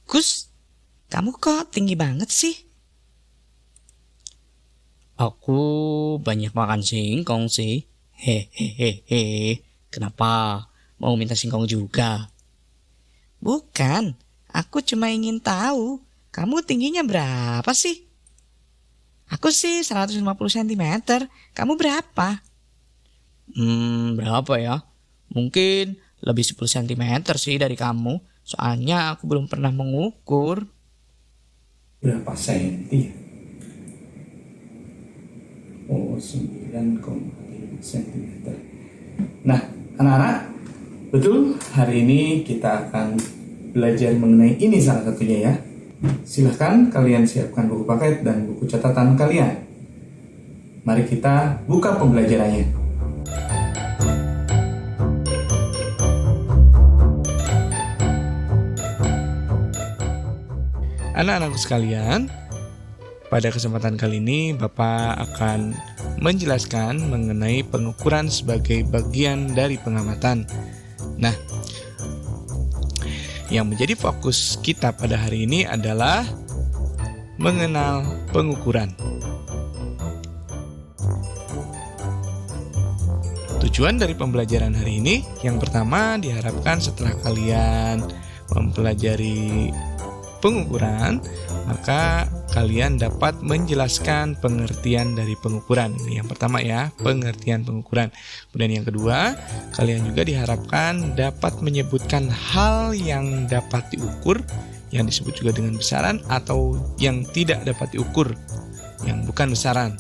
Gus, kamu kok tinggi banget sih? Aku banyak makan singkong sih. Hehehe. Kenapa? Mau minta singkong juga? Bukan, aku cuma ingin tahu, kamu tingginya berapa sih? Aku sih 150 cm, kamu berapa? Berapa ya? Mungkin lebih 10 cm sih dari kamu. Soalnya aku belum pernah mengukur. Berapa senti? Oh, 9,5 cm. Nah, anak-anak, betul hari ini kita akan belajar mengenai ini salah satunya ya. Silahkan kalian siapkan buku paket dan buku catatan kalian. Mari kita buka pembelajarannya. Anak-anakku sekalian, pada kesempatan kali ini Bapak akan menjelaskan mengenai pengukuran sebagai bagian dari pengamatan. Nah, yang menjadi fokus kita pada hari ini adalah mengenal pengukuran. Tujuan dari pembelajaran hari ini, yang pertama diharapkan setelah kalian mempelajari pengukuran, maka kalian dapat menjelaskan pengertian dari pengukuran. Ini yang pertama ya, pengertian pengukuran. Kemudian yang kedua, kalian juga diharapkan dapat menyebutkan hal yang dapat diukur, yang disebut juga dengan besaran, atau yang tidak dapat diukur, yang bukan besaran.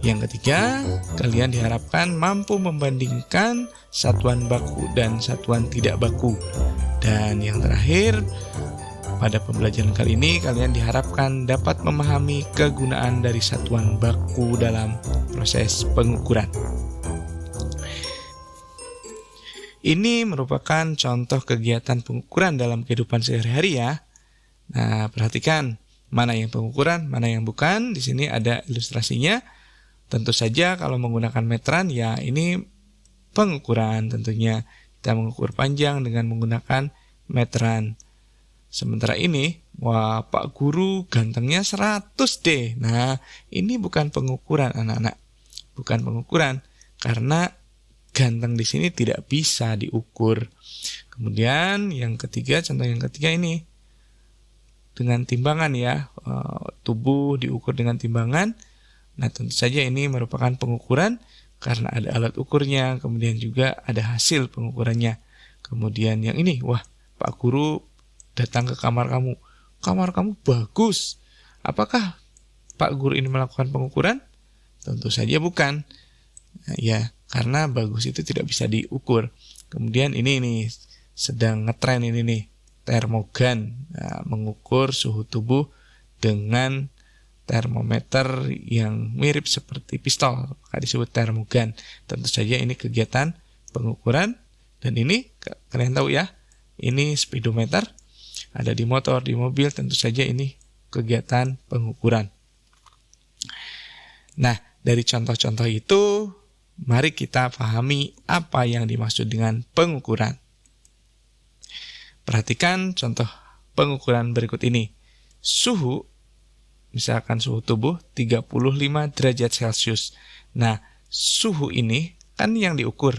Yang ketiga, kalian diharapkan mampu membandingkan satuan baku dan satuan tidak baku. Dan yang terakhir, pada pembelajaran kali ini kalian diharapkan dapat memahami kegunaan dari satuan baku dalam proses pengukuran. Ini merupakan contoh kegiatan pengukuran dalam kehidupan sehari-hari ya. Nah, perhatikan mana yang pengukuran, mana yang bukan. Di sini ada ilustrasinya. Tentu saja kalau menggunakan meteran ya ini pengukuran tentunya. Kita mengukur panjang dengan menggunakan meteran. Sementara ini, wah Pak Guru gantengnya 100 deh. Nah, ini bukan pengukuran anak-anak. Bukan pengukuran, karena ganteng di sini tidak bisa diukur. Kemudian yang ketiga, contoh yang ketiga ini. Dengan timbangan ya, tubuh diukur dengan timbangan. Nah, tentu saja ini merupakan pengukuran karena ada alat ukurnya. Kemudian juga ada hasil pengukurannya. Kemudian yang ini, wah Pak Guru datang ke kamar kamu bagus. Apakah Pak Guru ini melakukan pengukuran? Tentu saja bukan. Nah, ya, karena bagus itu tidak bisa diukur. Kemudian ini nih, sedang ngetren ini nih, termogan. Nah, mengukur suhu tubuh dengan termometer yang mirip seperti pistol, maka disebut termogan. Tentu saja ini kegiatan pengukuran. Dan ini, kalian tahu ya, ini speedometer. Ada di motor, di mobil, tentu saja ini kegiatan pengukuran. Nah, dari contoh-contoh itu, mari kita pahami apa yang dimaksud dengan pengukuran. Perhatikan contoh pengukuran berikut ini. Suhu, misalkan suhu tubuh 35 derajat Celcius. Nah, suhu ini kan yang diukur.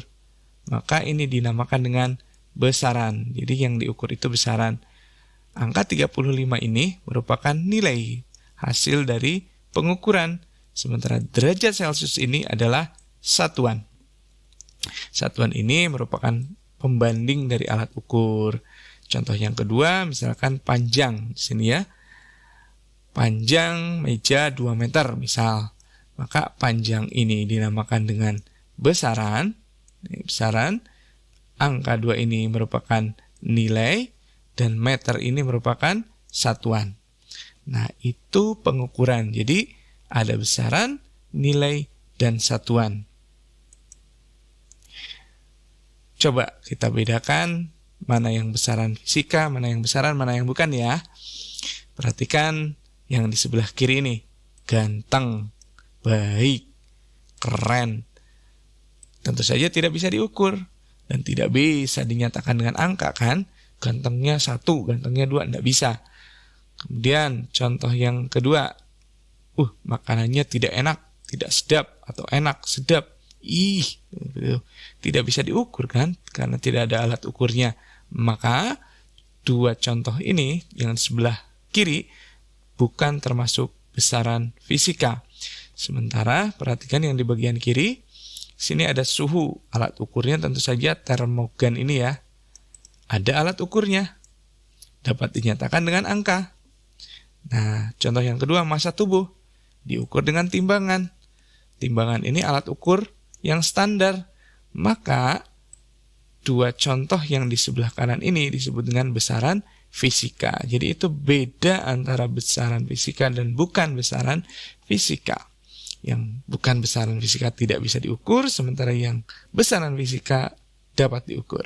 Maka ini dinamakan dengan besaran. Jadi yang diukur itu besaran. Angka 35 ini merupakan nilai hasil dari pengukuran. Sementara derajat Celcius ini adalah satuan. Satuan ini merupakan pembanding dari alat ukur. Contoh yang kedua, misalkan panjang. Di sini ya. Panjang meja 2 meter misal. Maka panjang ini dinamakan dengan besaran. Besaran. Angka 2 ini merupakan nilai. Dan meter ini merupakan satuan. Nah, itu pengukuran. Jadi, ada besaran, nilai, dan satuan. Coba kita bedakan mana yang besaran fisika, mana yang besaran, mana yang bukan ya. Perhatikan yang di sebelah kiri ini. Ganteng, baik, keren. Tentu saja tidak bisa diukur. Dan tidak bisa dinyatakan dengan angka kan. gantengnya 1, gantengnya 2, enggak bisa. Kemudian contoh yang kedua, makanannya tidak enak, tidak sedap, atau enak, sedap. Gitu. Tidak bisa diukur kan, karena tidak ada alat ukurnya. Maka dua contoh ini yang sebelah kiri bukan termasuk besaran fisika. Sementara perhatikan yang di bagian kiri, sini ada suhu. Alat ukurnya tentu saja termogan ini ya. Ada alat ukurnya. Dapat dinyatakan dengan angka. Nah, contoh yang kedua, massa tubuh. Diukur dengan timbangan. Timbangan ini alat ukur yang standar. Maka dua contoh yang di sebelah kanan ini disebut dengan besaran fisika. Jadi itu beda antara besaran fisika dan bukan besaran fisika. Yang bukan besaran fisika tidak bisa diukur, sementara yang besaran fisika dapat diukur.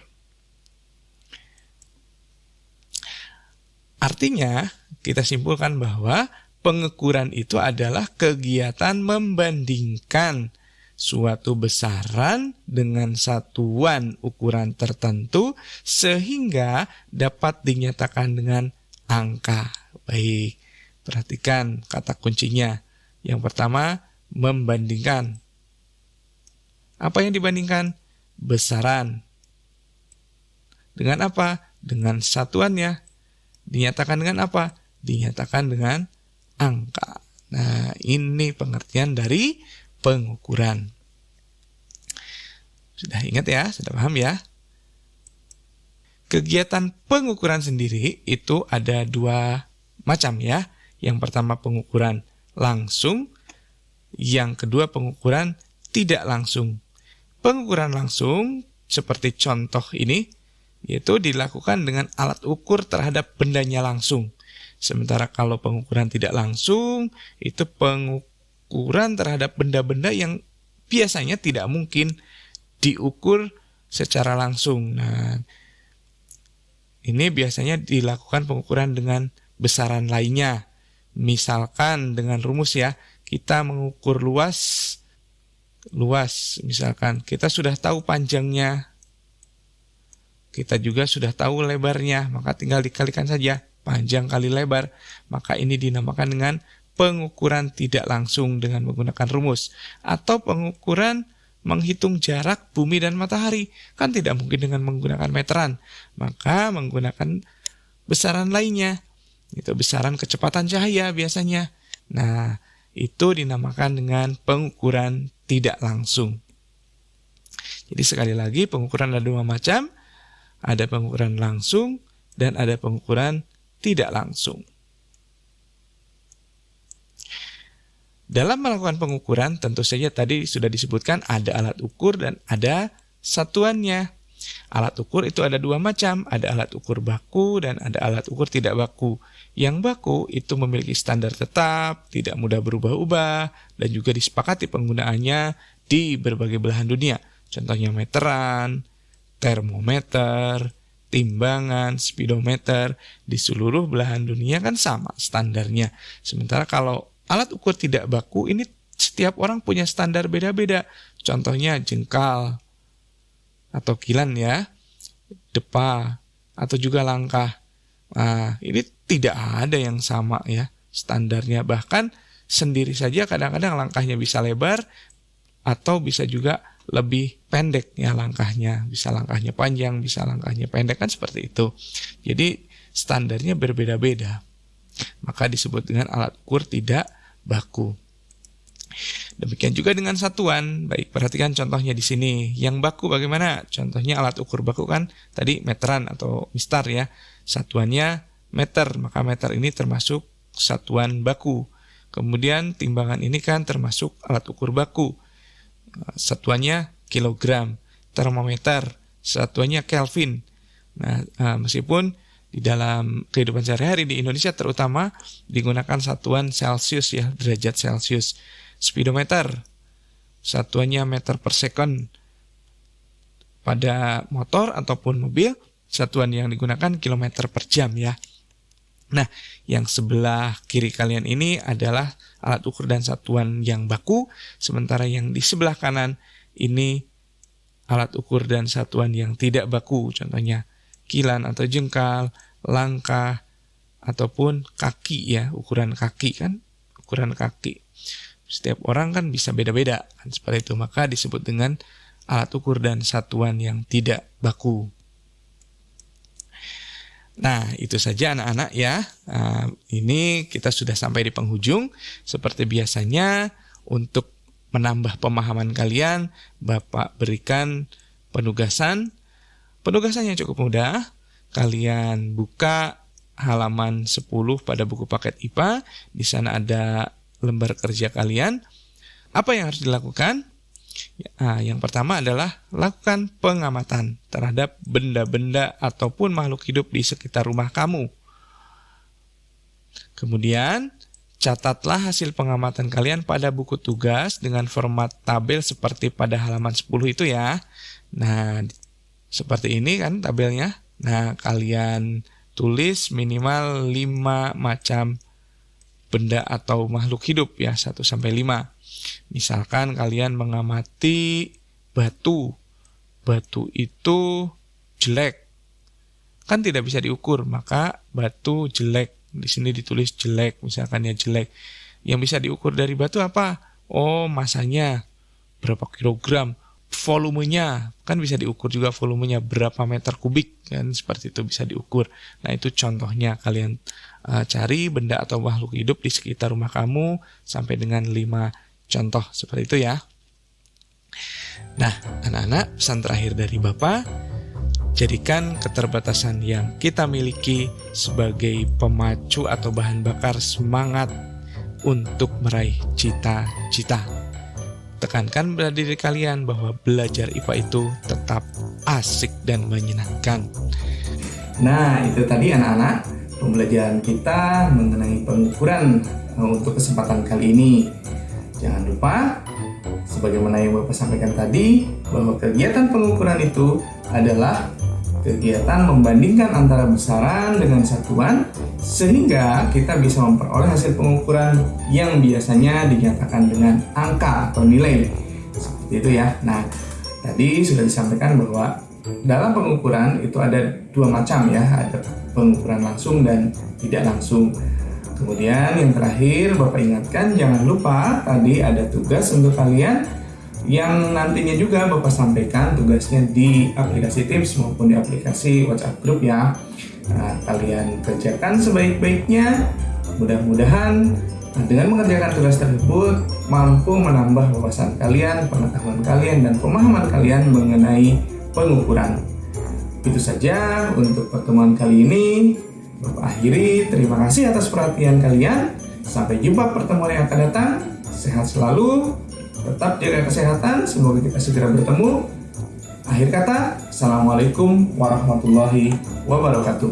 Artinya, kita simpulkan bahwa pengukuran itu adalah kegiatan membandingkan suatu besaran dengan satuan ukuran tertentu sehingga dapat dinyatakan dengan angka. Baik, perhatikan kata kuncinya. Yang pertama, membandingkan. Apa yang dibandingkan? Besaran. Dengan apa? Dengan satuannya. Dinyatakan dengan apa? Dinyatakan dengan angka. Nah, ini pengertian dari pengukuran. Sudah ingat ya? Sudah paham ya? Kegiatan pengukuran sendiri itu ada dua macam ya. Yang pertama pengukuran langsung, yang kedua pengukuran tidak langsung. Pengukuran langsung seperti contoh ini, yaitu dilakukan dengan alat ukur terhadap bendanya langsung. Sementara kalau pengukuran tidak langsung, itu pengukuran terhadap benda-benda yang biasanya tidak mungkin diukur secara langsung. Nah, ini biasanya dilakukan pengukuran dengan besaran lainnya. Misalkan dengan rumus ya, kita mengukur luas, misalkan kita sudah tahu panjangnya, kita juga sudah tahu lebarnya, maka tinggal dikalikan saja panjang kali lebar, maka ini dinamakan dengan pengukuran tidak langsung dengan menggunakan rumus. Atau pengukuran menghitung jarak bumi dan matahari, kan tidak mungkin dengan menggunakan meteran, maka menggunakan besaran lainnya, itu besaran kecepatan cahaya biasanya. Nah, itu dinamakan dengan pengukuran tidak langsung. Jadi sekali lagi pengukuran ada dua macam, ada pengukuran langsung dan ada pengukuran tidak langsung. Dalam melakukan pengukuran tentu saja tadi sudah disebutkan ada alat ukur dan ada satuannya. Alat ukur itu ada dua macam, ada alat ukur baku dan ada alat ukur tidak baku. Yang baku itu memiliki standar tetap, tidak mudah berubah-ubah, dan juga disepakati penggunaannya di berbagai belahan dunia. Contohnya meteran, termometer, timbangan, speedometer, di seluruh belahan dunia kan sama standarnya. Sementara kalau alat ukur tidak baku ini setiap orang punya standar beda-beda. Contohnya jengkal atau kilan ya, depa atau juga langkah. Nah, ini tidak ada yang sama ya standarnya. Bahkan sendiri saja kadang-kadang langkahnya bisa lebar atau bisa juga lebih pendek ya langkahnya. Bisa langkahnya panjang, bisa langkahnya pendek, kan seperti itu. Jadi standarnya berbeda-beda. Maka disebut dengan alat ukur tidak baku. Demikian juga dengan satuan. Baik, perhatikan contohnya di sini. Yang baku bagaimana? Contohnya alat ukur baku kan tadi meteran atau mistar ya. Satuannya meter, maka meter ini termasuk satuan baku. Kemudian timbangan ini kan termasuk alat ukur baku. Satuannya kilogram. Termometer, satuannya Kelvin. Nah, meskipun di dalam kehidupan sehari-hari di Indonesia terutama digunakan satuan Celsius ya, derajat Celsius. Speedometer, satuannya meter per second. Pada motor ataupun mobil, satuan yang digunakan kilometer per jam ya. Nah, yang sebelah kiri kalian ini adalah alat ukur dan satuan yang baku, sementara yang di sebelah kanan ini alat ukur dan satuan yang tidak baku. Contohnya kilan atau jengkal, langkah, ataupun kaki ya, ukuran kaki kan, ukuran kaki. Setiap orang kan bisa beda-beda kan, seperti itu. Maka disebut dengan alat ukur dan satuan yang tidak baku. Nah, itu saja anak-anak ya. Ini kita sudah sampai di penghujung. Seperti biasanya, untuk menambah pemahaman kalian, Bapak berikan penugasan. Penugasannya cukup mudah. Kalian buka halaman 10 pada buku paket IPA. Di sana ada lembar kerja kalian. Apa yang harus dilakukan? Yang pertama adalah lakukan pengamatan terhadap benda-benda ataupun makhluk hidup di sekitar rumah kamu. Kemudian, catatlah hasil pengamatan kalian pada buku tugas dengan format tabel seperti pada halaman 10 itu ya. Nah, seperti ini kan tabelnya. Nah, kalian tulis minimal 5 macam benda atau makhluk hidup ya, 1 sampai 5. Misalkan kalian mengamati batu. Batu itu jelek. Kan tidak bisa diukur, maka batu jelek. Di sini ditulis jelek, misalkan ya jelek. Yang bisa diukur dari batu apa? Oh, masanya berapa kilogram, volumenya kan bisa diukur juga, volumenya berapa meter kubik kan, seperti itu bisa diukur. Nah, itu contohnya. Kalian cari benda atau makhluk hidup di sekitar rumah kamu sampai dengan 5 contoh seperti itu ya. Nah, anak-anak, pesan terakhir dari Bapak, jadikan keterbatasan yang kita miliki sebagai pemacu atau bahan bakar semangat untuk meraih cita-cita. Tekankan pada diri kalian bahwa belajar IPA itu tetap asik dan menyenangkan. Nah, itu tadi anak-anak pembelajaran kita mengenai pengukuran untuk kesempatan kali ini. Jangan lupa, sebagaimana yang Bapak sampaikan tadi, bahwa kegiatan pengukuran itu adalah kegiatan membandingkan antara besaran dengan satuan, sehingga kita bisa memperoleh hasil pengukuran yang biasanya dinyatakan dengan angka atau nilai. Seperti itu ya. Nah, tadi sudah disampaikan bahwa dalam pengukuran itu ada 2 macam ya, ada pengukuran langsung dan tidak langsung. Kemudian yang terakhir Bapak ingatkan, jangan lupa tadi ada tugas untuk kalian yang nantinya juga Bapak sampaikan tugasnya di aplikasi Teams maupun di aplikasi WhatsApp Group ya. Nah, kalian kerjakan sebaik-baiknya. Mudah-mudahan dengan mengerjakan tugas tersebut mampu menambah wawasan kalian, pengetahuan kalian, dan pemahaman kalian mengenai pengukuran. Itu saja untuk pertemuan kali ini. Bapak akhiri, terima kasih atas perhatian kalian. Sampai jumpa pertemuan yang akan datang. Sehat selalu, tetap jaga kesehatan, semoga kita segera bertemu. Akhir kata, Assalamualaikum warahmatullahi wabarakatuh.